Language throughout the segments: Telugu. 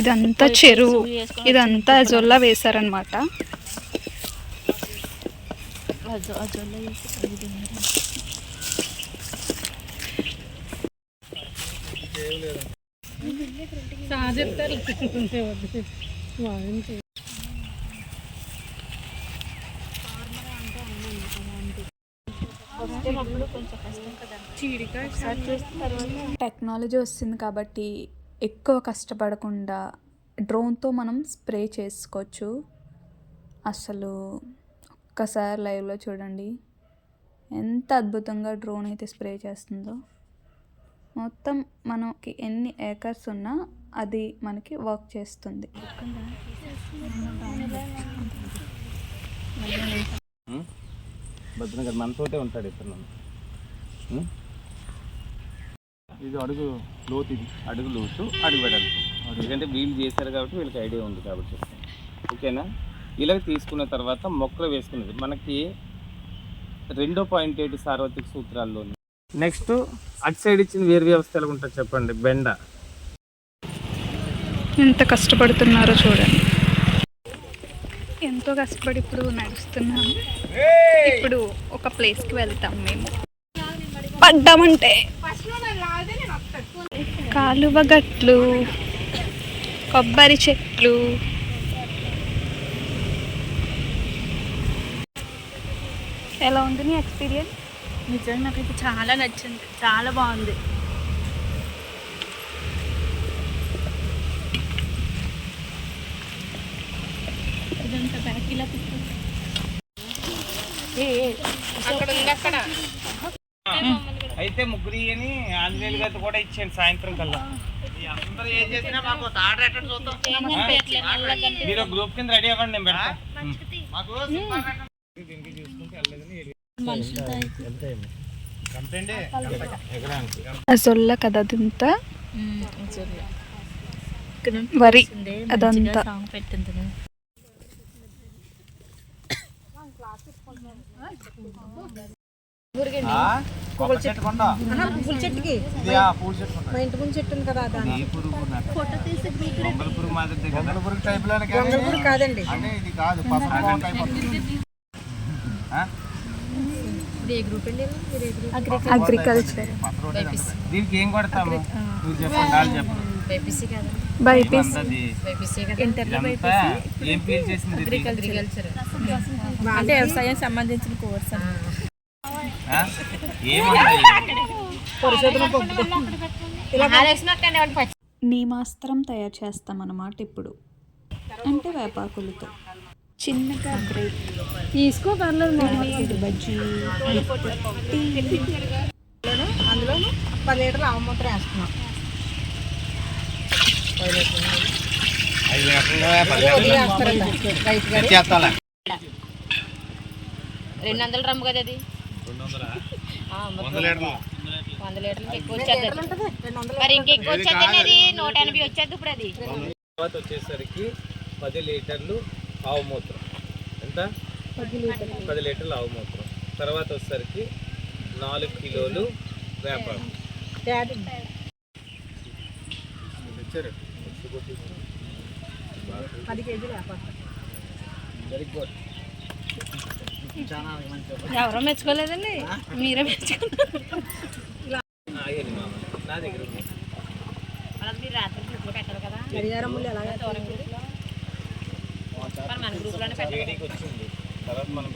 ఇదంతా చెరువు, ఇదంతా జొల్ల వేశారనమాట. టెక్నాలజీ వస్తుంది కాబట్టి ఎక్కువ కష్టపడకుండా డ్రోన్తో మనం స్ప్రే చేసుకోవచ్చు. అసలు ఒక్కసారి లైవ్లో చూడండి ఎంత అద్భుతంగా డ్రోన్ అయితే స్ప్రే చేస్తుందో. మొత్తం మనకి ఎన్ని ఏకర్స్ ఉన్నా అది మనకి వర్క్ చేస్తుంది. భద్రంగా మనతోటే ఉంటాడు ఇతను. ఇది అడుగు లోతు, ఇది అడుగు లోతు, అడుగు వెడల్పు. ఎందుకంటే వీళ్ళు చేశారు కాబట్టి వీళ్ళకి ఐడియా ఉంది కాబట్టి. ఓకేనా? ఇలాగ తీసుకున్న తర్వాత మొక్కలు వేసుకునేది మనకి 2.7 సార్వత్రిక సూత్రాల్లో. నెక్స్ట్ అటు సైడ్ ఇచ్చిన వేరు వ్యవస్థ ఎలా ఉంటుంది చెప్పండి. బెండ ఎంత కష్టపడుతున్నారో చూడండి. ఎంతో కష్టపడి ఇప్పుడు నడుస్తున్నాము. ఇప్పుడు ఒక ప్లేస్కి వెళ్తాం మేము. పడ్డామంటే కాలువ గట్లు, కొబ్బరి చెట్లు. ఎలా ఉంది నీ ఎక్స్పీరియన్స్? నిజంగా నాకైతే చాలా నచ్చింది, చాలా బాగుంది. ఇదంతా బ్యాక్ ఇలా అయితే ముగ్గురి అని ఆంజనేయులు గారు కూడా ఇచ్చాను సాయంత్రం కల్లా. అందరూ ఏం చేసినా మీరు గ్రూప్ కింద రెడీ అవ్వండి, నేను పెడతా. అసొల్ల కదా అదంతా వరి అదంతా. అగ్రికల్చర్. దీనికి ఏం కొడతాము చెప్పండి. ఏం ఫీల్ చేసింది? అంటే వ్యవసాయం సంబంధించిన కోర్స్. నీమాస్త్రం తయారు చేస్తామన్నమాట ఇప్పుడు. అంటే వేపాకులతో చిన్నగా బ్రేక్ తీసుకో పర్లేదు. బజ్జీ, అందులో 10 లీటర్లు ఆవమూత్ర వేస్తున్నాం. 200 రమ్ము కదా అది. 100 లీటర్లకి ఎక్కువ వచ్చేది. మరి ఇంకెక్కువ వచ్చేది, 180 వచ్చేది ఇప్పుడు. అది తర్వాత వచ్చేసరికి 10 లీటర్లు ఆవు మూత్రం. ఎంత? 10 లీటర్లు ఆవు మూత్రం. తర్వాత వచ్చేసరికి 4 కిలోలు వేపాకు. 10 కేజీలు వేపాకు. Very good. ఎవరో మెచ్చుకోలేదండి, మీరే మెచ్చుకున్నారు. నా దగ్గర మీరు రాత్రి గ్రూప్లో పెట్టారు కదా. మన గ్రూప్లోనే వచ్చింది. తర్వాత మనం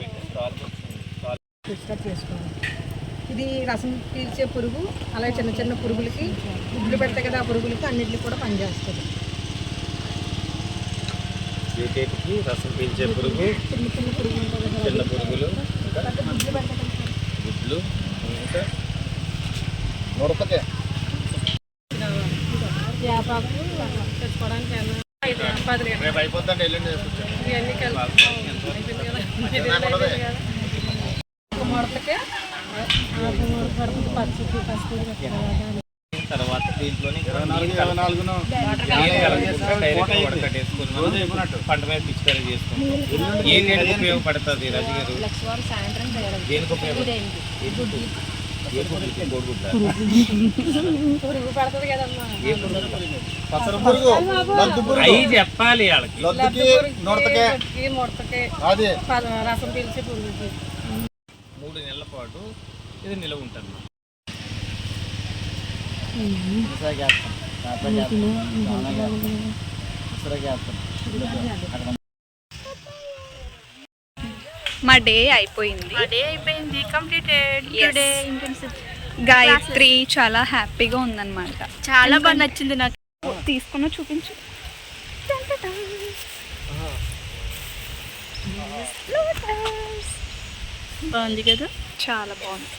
చేసుకోవాలి. ఇది రసం పీల్చే పురుగు, అలాగే చిన్న చిన్న పురుగులకి గుడ్లు పెడతాయి కదా, ఆ పురుగులకి అన్నింటికి కూడా పనిచేస్తుంది. వీటికి రసం పీల్చే పురుగు, చిన్న చిన్న పురుగు ఉంటుంది, చిన్న పురుగులు, గుడ్లు పెడతాయి, గుడ్లు, ముడతకే వేపాకు తెచ్చుకోవడానికి రేపు అయిపోతుందంటే ఎల్లుండి ముడతకే తర్వాత దీంట్లోని పంట మీద పిచికారీ చేసుకుంటాం. ఏంటి ఉపయోగపడుతుంది రాజు గారు? సాయంత్రం దేనికి ఉపయోగపడుతుంది? పురుగు పడుతుంది కదమ్మా. అవి చెప్పాలి వాళ్ళకి. లద్దుకి, ముడతకి రసం పీల్చే పురుగుకి 3 నెలల పాటు ఇది నిలవ ఉంటుంది. మా డే అయిపోయింది. Completed today internship. గాయత్రి చాలా హ్యాపీగా ఉందన్నమాట. చాలా బాగా నచ్చింది నాకు. తీసుకున్న చూపించు. బాగుంది కదా, చాలా బాగుంది.